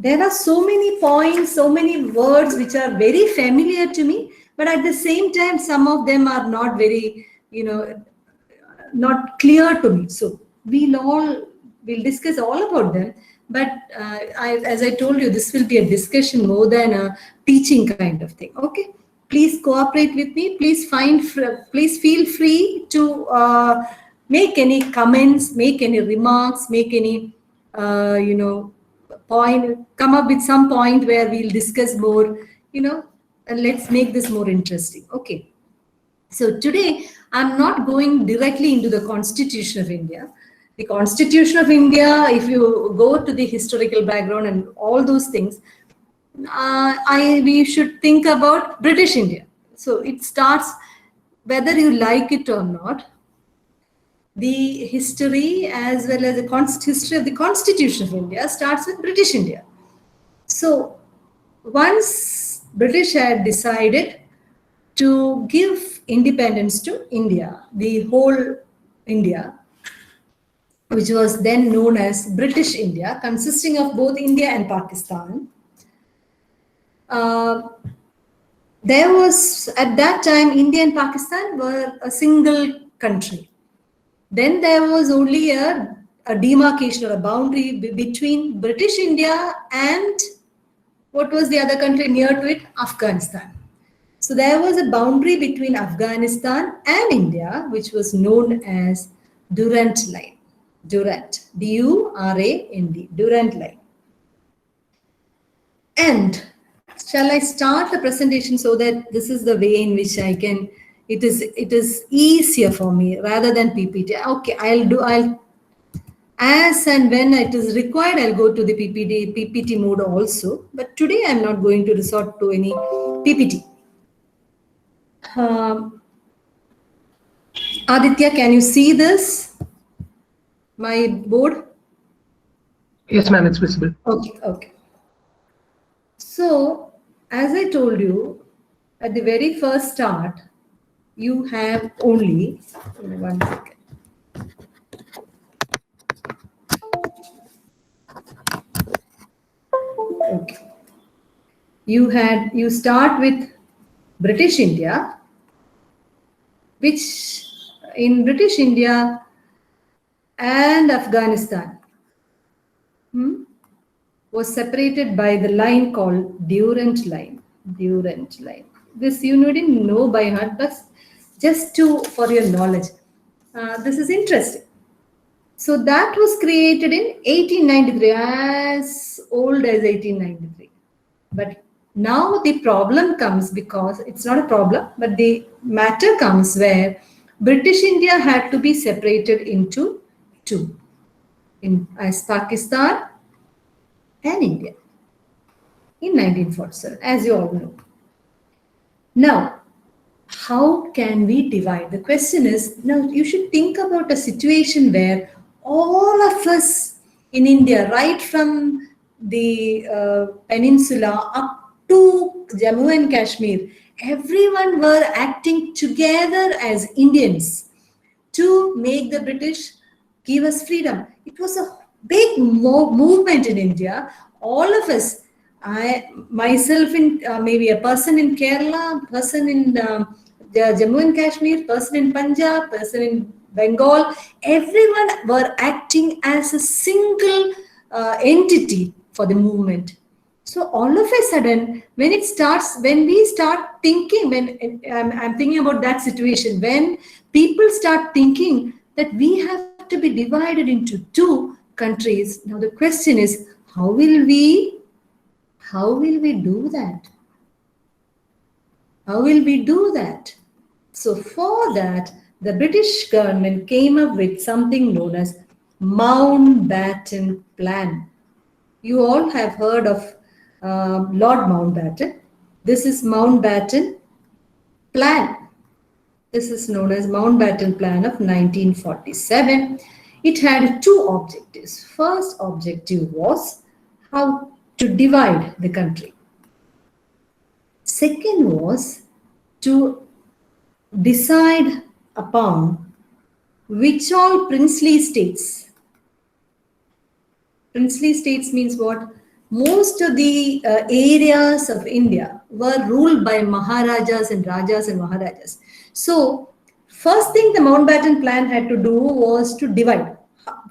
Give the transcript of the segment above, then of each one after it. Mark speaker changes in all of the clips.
Speaker 1: there are so many points, so many words which are very familiar to me, but at the same time, some of them are not very, not clear to me. So we'll discuss all about them. But as I told you, this will be a discussion more than a teaching kind of thing. Okay, please cooperate with me. Please feel free to make any comments, make any remarks, make any point, come up with some point where we'll discuss more, and let's make this more interesting. Okay. So today, I'm not going directly into the Constitution of India. The Constitution of India, if you go to the historical background and all those things, we should think about British India. So it starts, whether you like it or not, the history as well as the history of the Constitution of India starts with British India. So once British had decided to give independence to India, the whole India, which was then known as British India, consisting of both India and Pakistan. There was, at that time, India and Pakistan were a single country. Then there was only a demarcation or a boundary between British India and what was the other country near to it? Afghanistan. So there was a boundary between Afghanistan and India, which was known as Durand Line. Durand, D-U-R-A-N-D, Durand Line. And shall I start the presentation so that this is the way in which I can, it is easier for me rather than PPT. Okay, I'll as and when it is required, I'll go to the PPT mode also. But today I'm not going to resort to any PPT. Aditya, can you see this? My board?
Speaker 2: Yes, ma'am, it's visible.
Speaker 1: Okay. So, as I told you, at the very first start, you have only, 1 second. Okay. You start with British India, which in British India and Afghanistan was separated by the line called Durand Line. Durand Line. This you didn't know by heart, but just for your knowledge. This is interesting. So that was created in 1893, as old as 1893. But now the problem comes, because it's not a problem, but the matter comes where British India had to be separated into two, as Pakistan and India in 1947, as you all know. Now, how can we divide? The question is, now you should think about a situation where all of us in India, right from the peninsula up to Jammu and Kashmir, everyone were acting together as Indians to make the British give us freedom. It was a big movement in India. All of us, myself, maybe a person in Kerala, person in Jammu and Kashmir, person in Punjab, person in Bengal, everyone were acting as a single entity for the movement. So all of a sudden, when we start thinking, when I'm thinking about that situation, when people start thinking that we have to be divided into two countries, now the question is, how will we do that? How will we do that? So for that, the British government came up with something known as Mountbatten Plan. You all have heard of Lord Mountbatten. This is Mountbatten Plan. This is known as Mountbatten Plan of 1947. It had two objectives. First objective was how to divide the country. Second was to decide upon which all princely states. Princely states means what? most of the areas of India were ruled by Maharajas and Rajas and Maharajas. So, first thing the Mountbatten plan had to do was to divide.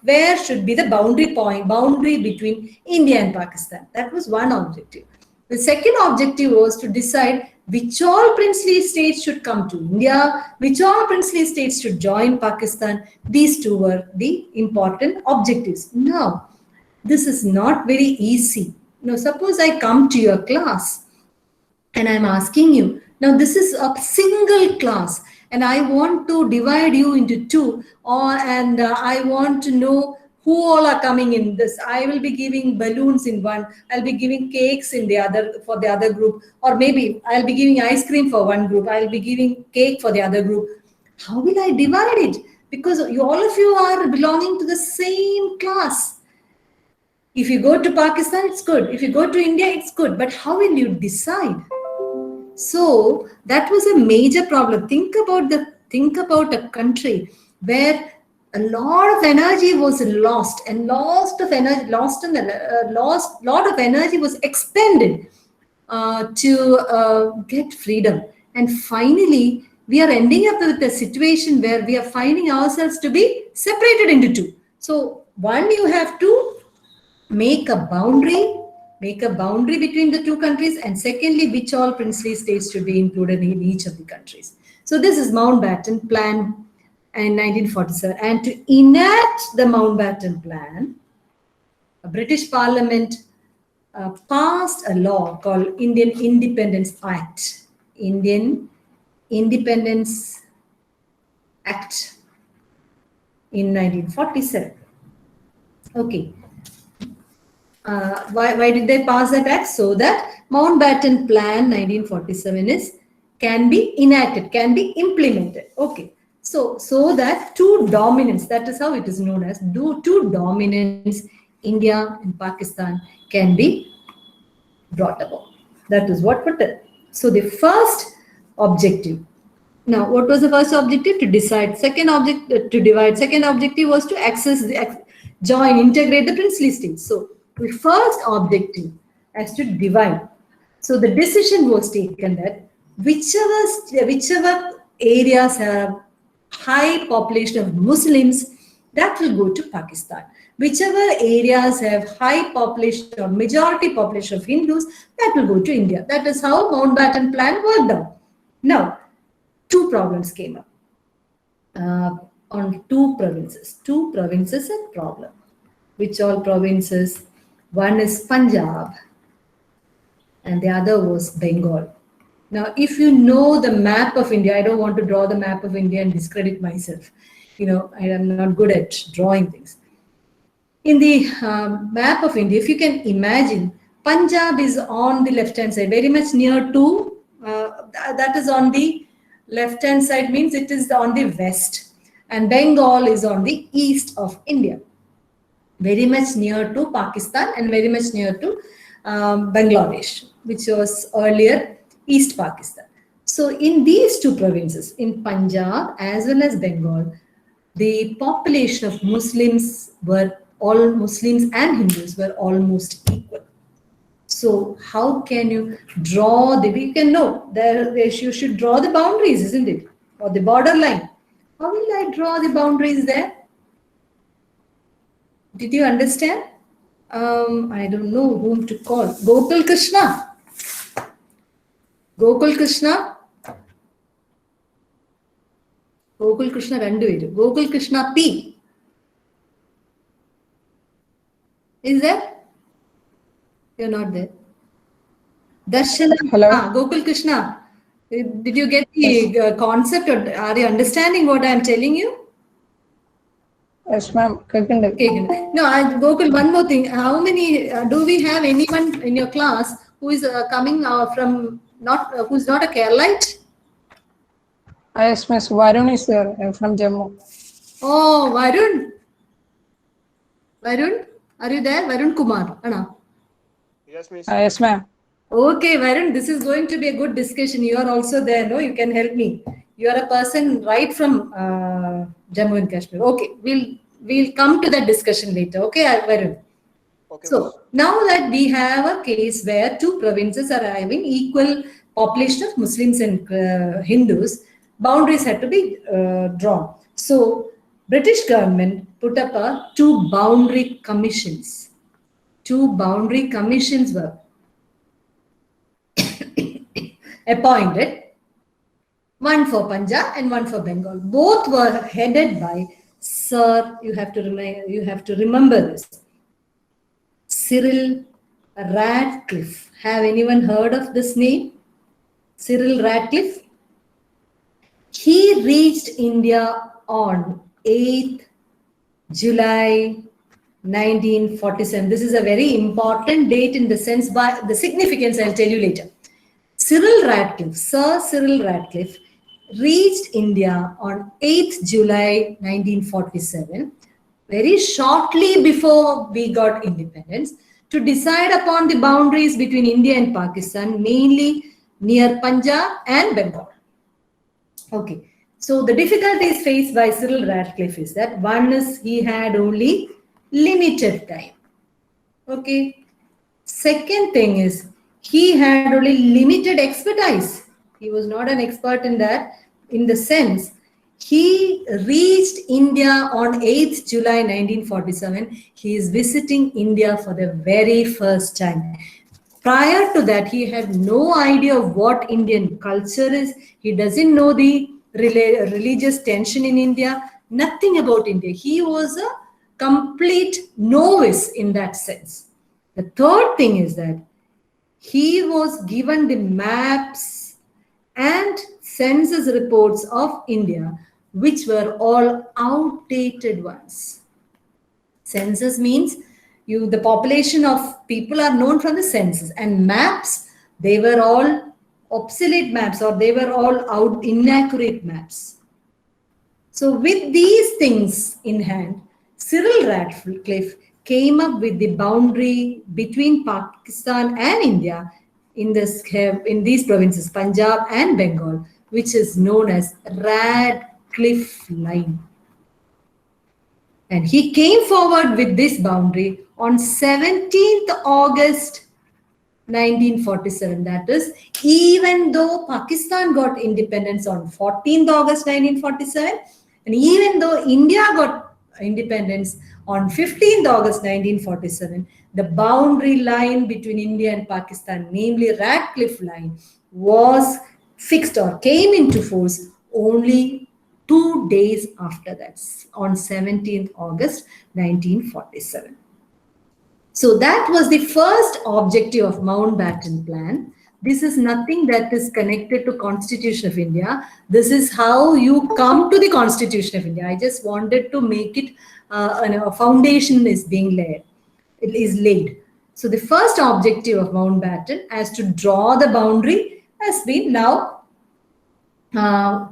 Speaker 1: Where should be the boundary between India and Pakistan? That was one objective. The second objective was to decide which all princely states should come to India, which all princely states should join Pakistan. These two were the important objectives. Now, this is not very easy. Now, suppose I come to your class and I'm asking you, now this is a single class and I want to divide you into two, and I want to know who all are coming in this. I will be giving balloons in one, I'll be giving cakes in the other for the other group, or maybe I'll be giving ice cream for one group, I'll be giving cake for the other group. How will I divide it? Because all of you are belonging to the same class. If you go to Pakistan, it's good. If you go to India, it's good. But how will you decide? So that was a major problem. Think about a country where a lot of energy was lost, and lot of energy was expended to get freedom. And finally, we are ending up with a situation where we are finding ourselves to be separated into two. So one, you have to make a boundary between the two countries, and secondly, which all princely states should be included in each of the countries. So this is Mountbatten Plan in 1947. And to enact the Mountbatten Plan, a British Parliament passed a law called Indian Independence Act. Indian Independence Act in 1947. Okay. Why did they pass that act? So that Mountbatten Plan 1947 can be enacted, can be implemented. Okay. So that two dominants, that is how it is known as, two dominants, India and Pakistan, can be brought about. That is what put it. So the first objective. Now, what was the first objective? To decide. Second objective, to divide. Second objective was to integrate the princely states. So the first objective as to divide. So the decision was taken that whichever areas have high population of Muslims, that will go to Pakistan. Whichever areas have high population or majority population of Hindus, that will go to India. That is how Mountbatten Plan worked out. Now, two problems came up on two provinces. Two provinces and problem. Which all provinces? One is Punjab and the other was Bengal. Now, if you know the map of India, I don't want to draw the map of India and discredit myself. I am not good at drawing things. In the map of India, if you can imagine, Punjab is on the left-hand side, very much near to, that is on the left-hand side, means it is on the west. And Bengal is on the east of India, very much near to Pakistan and very much near to Bangladesh, which was earlier East Pakistan. So in these two provinces, in Punjab as well as Bengal, the population of Muslims and Hindus were almost equal. So how can you draw you should draw the boundaries, isn't it? Or the borderline. How will I draw the boundaries there? Did you understand? I don't know whom to call. Gokul Krishna. Gokul Krishna. Gokul Krishna Randu. Gokul Krishna P. Is there? You're not there. Darshana.
Speaker 3: Hello.
Speaker 1: Gokul Krishna. Did you get the concept, or are you understanding what I'm telling you?
Speaker 3: Yes, ma'am.
Speaker 1: No, Gokul, one more thing. How many, do we have anyone in your class who is coming from, who's not a Keralite?
Speaker 3: Yes, Miss Varun is there. I'm from Jammu.
Speaker 1: Oh, Varun. Varun, are you there? Varun Kumar. Anna.
Speaker 4: Yes, Miss.
Speaker 3: Yes, ma'am.
Speaker 1: Okay, Varun, this is going to be a good discussion. You are also there, no? You can help me. You are a person right from Jammu and Kashmir. Okay, we'll come to that discussion later. Okay, Varun.
Speaker 4: Okay,
Speaker 1: So now that we have a case where two provinces are having equal population of Muslims and Hindus, boundaries had to be drawn. So British government put up two boundary commissions. Two boundary commissions were appointed, one for Punjab and one for Bengal. Both were headed by Sir. You have to remember this. Cyril Radcliffe. Have anyone heard of this name? Cyril Radcliffe. He reached India on 8th July 1947. This is a very important date in the sense by the significance I'll tell you later. Cyril Radcliffe, Sir Cyril Radcliffe, reached India on 8th July 1947, very shortly before we got independence, to decide upon the boundaries between India and Pakistan, mainly near Punjab and Bengal. Okay, so the difficulties faced by Cyril Radcliffe is that one is he had only limited time. Okay, second thing is he had only limited expertise. He was not an expert in that, in the sense he reached India on 8th July 1947. He is visiting India for the very first time. Prior to that, he had no idea of what Indian culture is. He doesn't know the religious tension in India, nothing about India. He was a complete novice in that sense. The third thing is that he was given the maps and census reports of India, which were all outdated ones. Census means the population of people are known from the census, and maps, they were all obsolete maps, or they were all inaccurate maps. So with these things in hand, Cyril Radcliffe came up with the boundary between Pakistan and India in these provinces, Punjab and Bengal, which is known as Radcliffe Line. And he came forward with this boundary on 17th August 1947. That is, even though Pakistan got independence on 14th August 1947, and even though India got independence on 15th August 1947, the boundary line between India and Pakistan, namely Radcliffe Line, was fixed or came into force only 2 days after that, on 17th August 1947. So that was the first objective of Mountbatten Plan. This is nothing that is connected to Constitution of India. This is how you come to the Constitution of India. I just wanted to make it a foundation is being laid. It is laid. So the first objective of Mountbatten, as to draw the boundary, has been now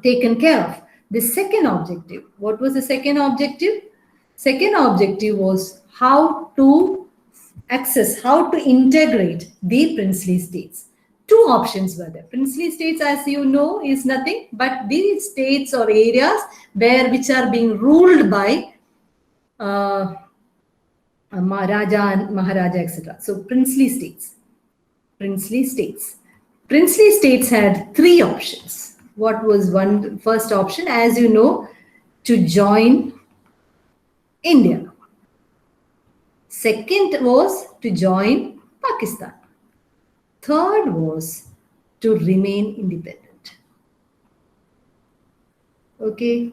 Speaker 1: taken care of. The second objective, what was the second objective? Second objective was how to access, how to integrate the princely states. Two options were there. Princely states, as you know, is nothing but the states or areas which are being ruled by Maharaja and Maharaja, etc. So princely states. Princely states. Princely states had three options. What was one first option? As you know, to join India. Second was to join Pakistan. Third was to remain independent. Okay.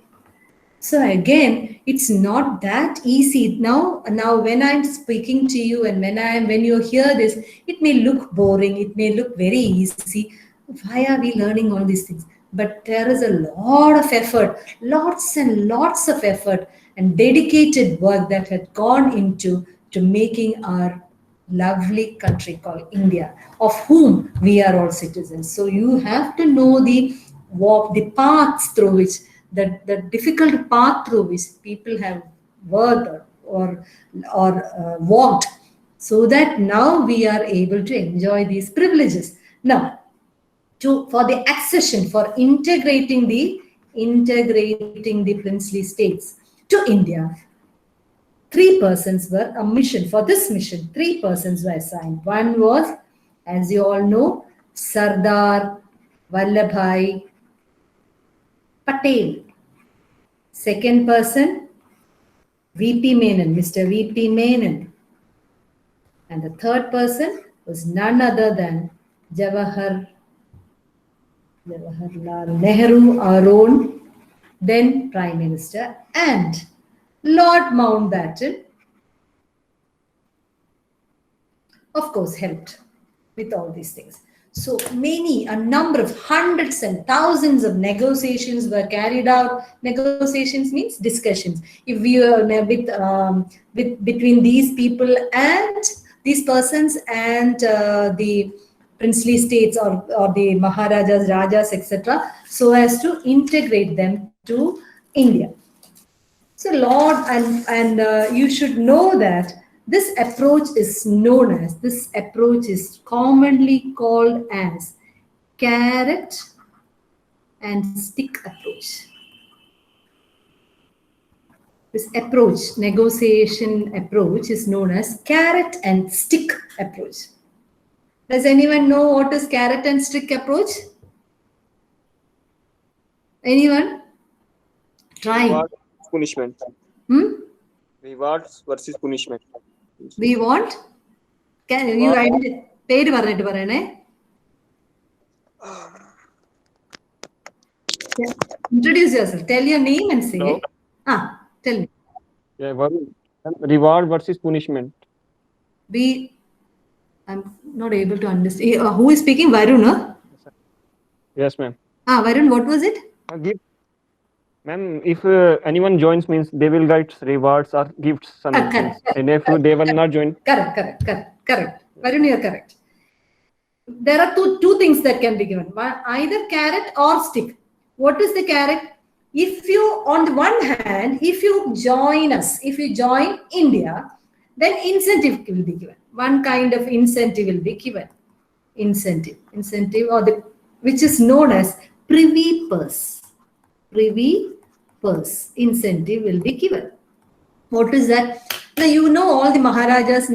Speaker 1: So again, it's not that easy. Now when I'm speaking to you and when you hear this, it may look boring, it may look very easy. Why are we learning all these things? But there is a lot of effort, lots and lots of effort and dedicated work that had gone into making our lovely country called India, of whom we are all citizens. So you have to know the paths through which, the difficult path through which people have worked or walked, so that now we are able to enjoy these privileges. Now, for the accession, for integrating the princely states to India, 3 persons were a mission. For this mission, 3 persons were assigned. One was, as you all know, Sardar Vallabhai Patel. Second person, VP Menon, Mr. VP Menon. And the third person was none other than Jawaharlal Nehru, our own then Prime Minister, and Lord Mountbatten, of course, helped with all these things. So a number of hundreds and thousands of negotiations were carried out. Negotiations means discussions. If we are between these people and these persons and the princely states or the Maharajas, Rajas, etc., so as to integrate them to India. So Lord, and you should know that this approach is commonly called as carrot and stick approach. This approach, negotiation approach, is known as carrot and stick approach. Does anyone know what is carrot and stick approach? Anyone? Try.
Speaker 4: Reward, punishment. Rewards versus punishment.
Speaker 1: We want? Can you paid varnittu parayane? Introduce yourself. Tell your name and say it. Tell me.
Speaker 4: Yeah, reward versus punishment.
Speaker 1: I'm not able to understand. Who is speaking? Varun?
Speaker 4: Yes, ma'am.
Speaker 1: Varun, what was it?
Speaker 4: Ma'am, if anyone joins, means they will get rewards or gifts.
Speaker 1: Correct.
Speaker 4: And if they will not join.
Speaker 1: Correct. Varun, you are correct. There are two things that can be given. Either carrot or stick. What is the carrot? If you, on the one hand, if you join us, if you join India, then incentive will be given. One kind of incentive will be given. Incentive, which is known as privy purse. Privy purse incentive will be given. What is that? Now you know all the Maharajas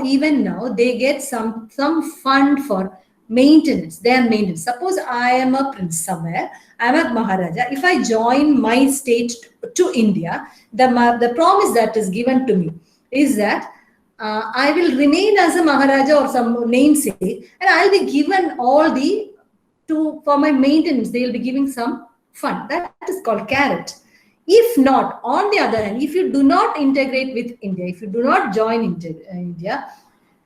Speaker 1: even now they get some fund for maintenance. Their maintenance. Suppose I am a prince somewhere. I am a Maharaja. If I join my state to India, the promise that is given to me is that I will remain as a Maharaja or some namesake, and I'll be given all for my maintenance. They will be giving some fund. That is called carrot. If not, on the other hand, if you do not integrate with India, if you do not join India,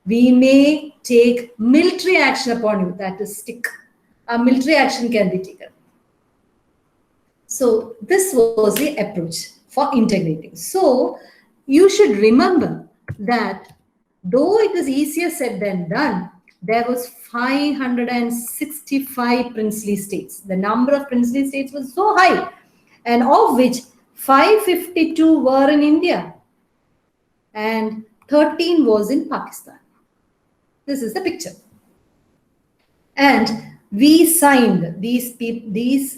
Speaker 1: we may take military action upon you. That is stick. A military action can be taken. So this was the approach for integrating. So you should remember that though it is easier said than done, there was 565 princely states. The number of princely states was so high, and of which 552 were in India and 13 was in Pakistan. This is the picture. And we signed these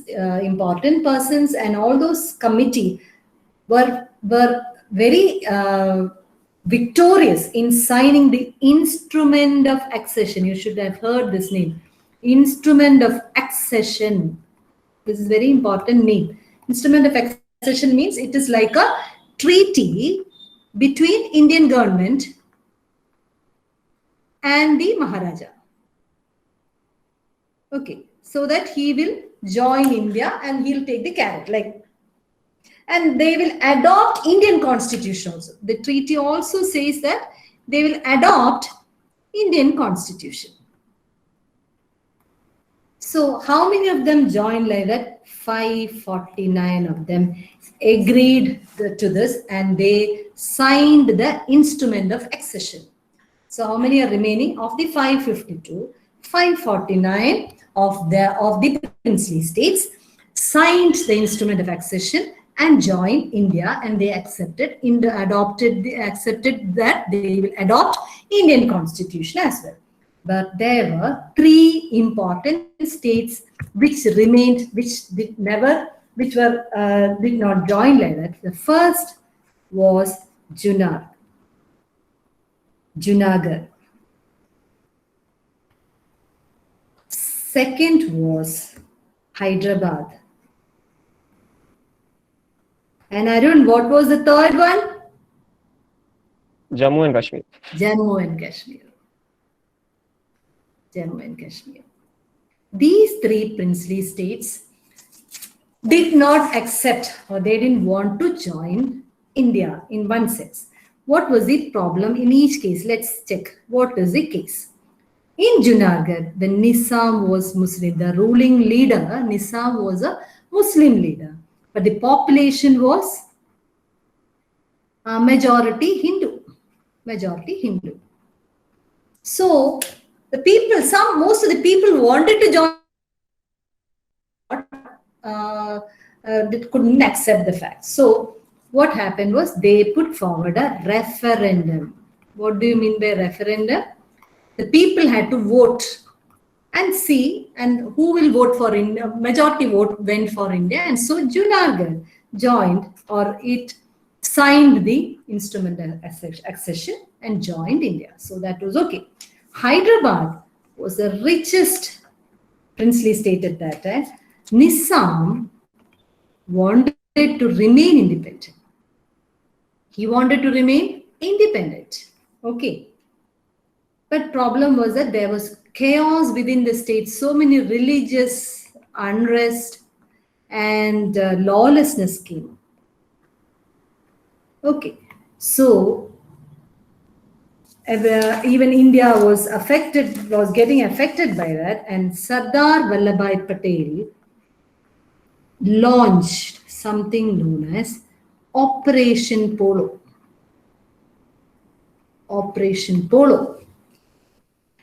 Speaker 1: important persons, and all those committee were very victorious in signing the Instrument of Accession. You should have heard this name. Instrument of Accession. This is very important name. Instrument of Accession means it is like a treaty between Indian government and the Maharaja. Okay, so that he will join India and he'll take the carrot. And they will adopt Indian constitution also. The treaty also says that they will adopt Indian constitution. So how many of them joined like that? 549 of them agreed to this, and they signed the Instrument of Accession. So how many are remaining? Of the 552, 549 of the princely states signed the Instrument of Accession and joined India, and they accepted that they will adopt Indian constitution as well. But there were 3 important states which remained, did not join like that. The first was Junnar. Junagadh. Second was Hyderabad. And Arun, what was the third one?
Speaker 4: Jammu and Kashmir.
Speaker 1: Jammu and Kashmir. Jammu and Kashmir. These three princely states did not accept or they didn't want to join India in one sense. What was the problem in each case? Let's check. What is the case? In Junagadh, the Nizam was Muslim. The ruling leader, Nizam, was a Muslim leader. But the population was majority Hindu. Majority Hindu. So the people, most of the people wanted to join, they couldn't accept the fact. So what happened was they put forward a referendum. What do you mean by referendum? The people had to vote and see, and who will vote for India. Majority vote went for India, and so Junagadh joined, or it signed the instrument accession and joined India. So that was okay. Hyderabad was the richest princely state at that time. Nizam wanted to remain independent. He wanted to remain independent. Okay. But problem was that there was chaos within the state, so many religious unrest and lawlessness came. Okay. So even India was getting affected by that, and Sardar Vallabhbhai Patel launched something known as Operation Polo. Operation Polo.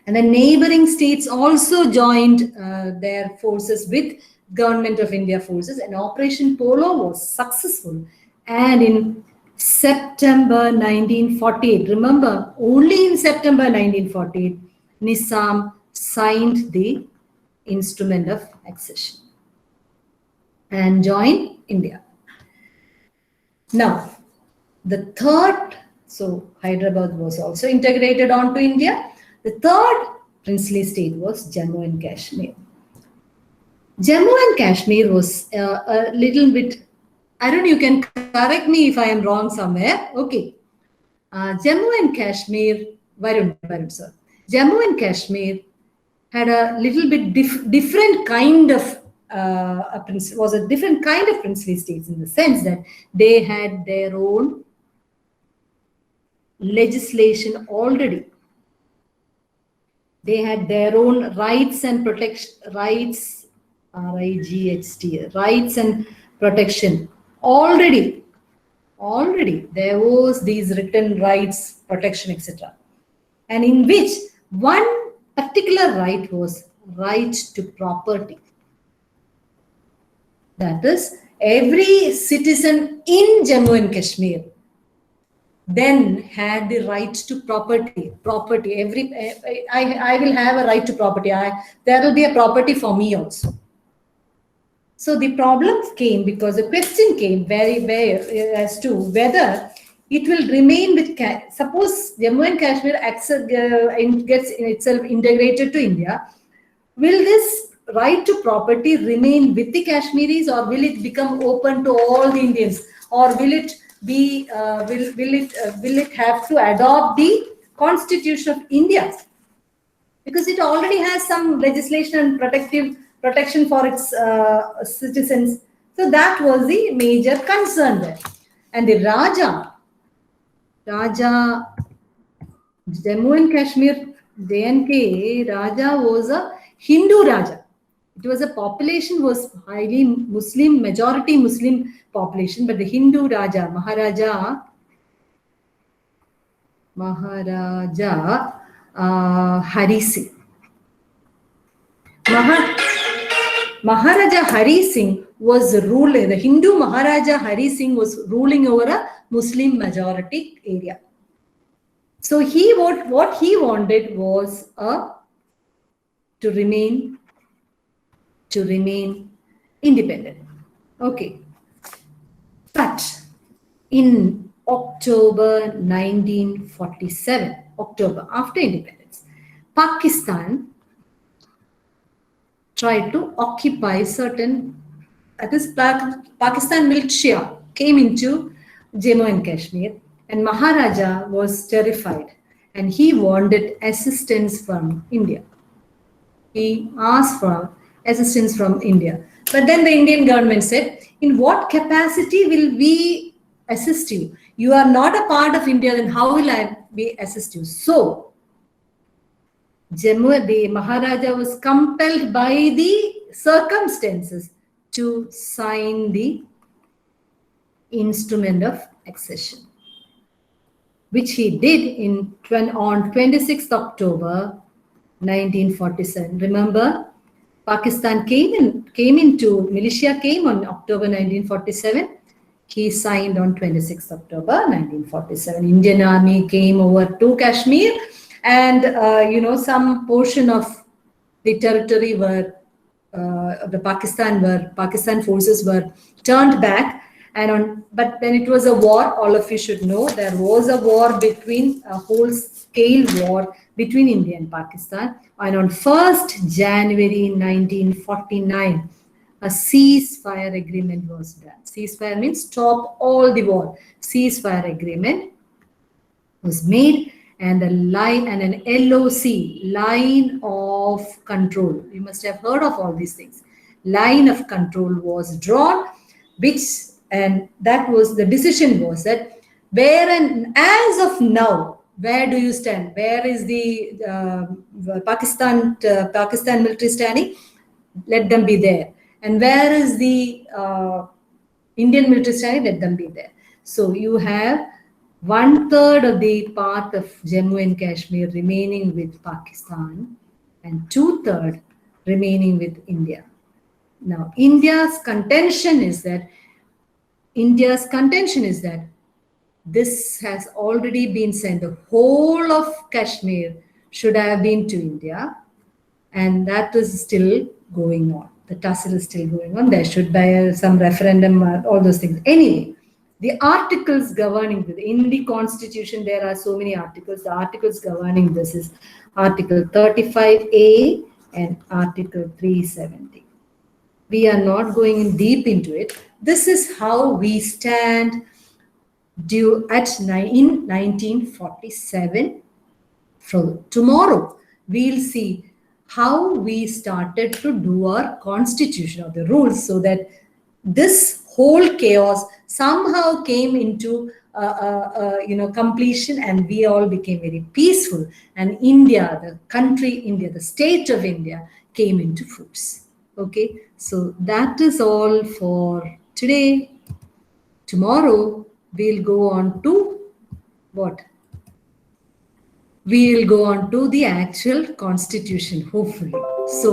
Speaker 1: And the neighboring states also joined their forces with Government of India forces, and Operation Polo was successful. And in September 1948, remember, only in September 1948, Nizam signed the instrument of accession and joined India. Now, the third, so Hyderabad was also integrated onto India. The third princely state was Jammu and Kashmir. Jammu and Kashmir was a little bit, I don't know, you can correct me if I am wrong somewhere. Okay. Jammu and Kashmir, Varun, sir. Jammu and Kashmir had a little bit different kind of, was a different kind of princely states in the sense that they had their own legislation already. They had their own rights and protection, rights, RIGHT, rights and protection already. Already there was these written rights, protection, etc. And in which one particular right was right to property. That is, every citizen in Jammu and Kashmir then had the right to property. I will have a right to property. There will be a property for me also. So the problem came because the question came very as to whether it will remain with, suppose Jammu and Kashmir gets in itself integrated to India, will this right to property remain with the Kashmiris, or will it become open to all the Indians, or will it be will it have to adopt the Constitution of India, because it already has some legislation and protection for its citizens. So that was the major concern there. And the Raja Jammu and Kashmir, JNK Raja was a Hindu Raja. It was a population was highly Muslim, majority Muslim population, but the Hindu Raja, Maharaja Hari Singh. Maharaja Hari Singh was the ruler. The Hindu Maharaja Hari Singh was ruling over a Muslim majority area. So what he wanted was to remain independent. Okay. But in October 1947, October, after independence, Pakistan tried to occupy certain, that is, Pakistan militia came into Jammu and Kashmir, and Maharaja was terrified and he wanted assistance from India. He asked for assistance from India. But then the Indian government said, in what capacity will we assist you? You are not a part of India, then how will I be assist you? So, Jammu, the Maharaja was compelled by the circumstances to sign the instrument of accession, which he did on 26th October 1947. Remember, Pakistan militia came on October 1947. He signed on 26th October 1947. Indian army came over to Kashmir, and some portion of the territory were Pakistan forces were turned back. But then it was a war. All of you should know there was a war a whole-scale war between India and Pakistan. And on 1st January 1949, a ceasefire agreement was done. Ceasefire means stop all the war. Ceasefire agreement was made, and an LOC, line of control. You must have heard of all these things. Line of control was drawn, and that was the decision was that as of now, where do you stand? Where is the Pakistan military standing? Let them be there. And where is the Indian military standing? Let them be there. So you have 1/3 of the part of Jammu and Kashmir remaining with Pakistan and 2/3 remaining with India. Now, India's contention is that this has already been sent. The whole of Kashmir should have been to India, and that is still going on. The tussle is still going on. There should be some referendum, all those things. Anyway, the articles governing this, in the Constitution, there are so many articles. The articles governing this is Article 35A and Article 370. We are not going in deep into it. This is how we stand in 1947. From tomorrow, we'll see how we started to do our constitution or the rules, so that this whole chaos somehow came into completion, and we all became very peaceful, and India, the country India, the state of India, came into force. Okay, so that is all for today. Tomorrow we'll go on to what? We'll go on to the actual constitution, hopefully. So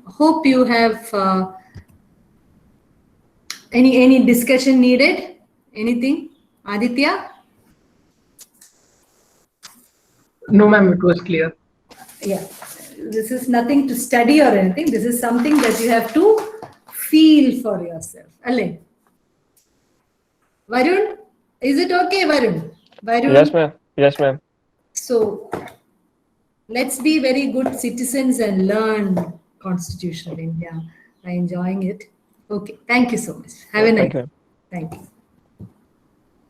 Speaker 1: hope you have any discussion needed. Anything, Aditya?
Speaker 2: No, ma'am, it was clear.
Speaker 1: Yeah, this is nothing to study or anything. This is something that you have to feel for yourself. Ale. Varun, is it okay, Varun?
Speaker 4: Yes, ma'am. Yes, ma'am.
Speaker 1: So let's be very good citizens and learn Constitution of India. I'm enjoying it. Okay, thank you so much. Have a nice day.
Speaker 4: Thank you.
Speaker 1: Thank you.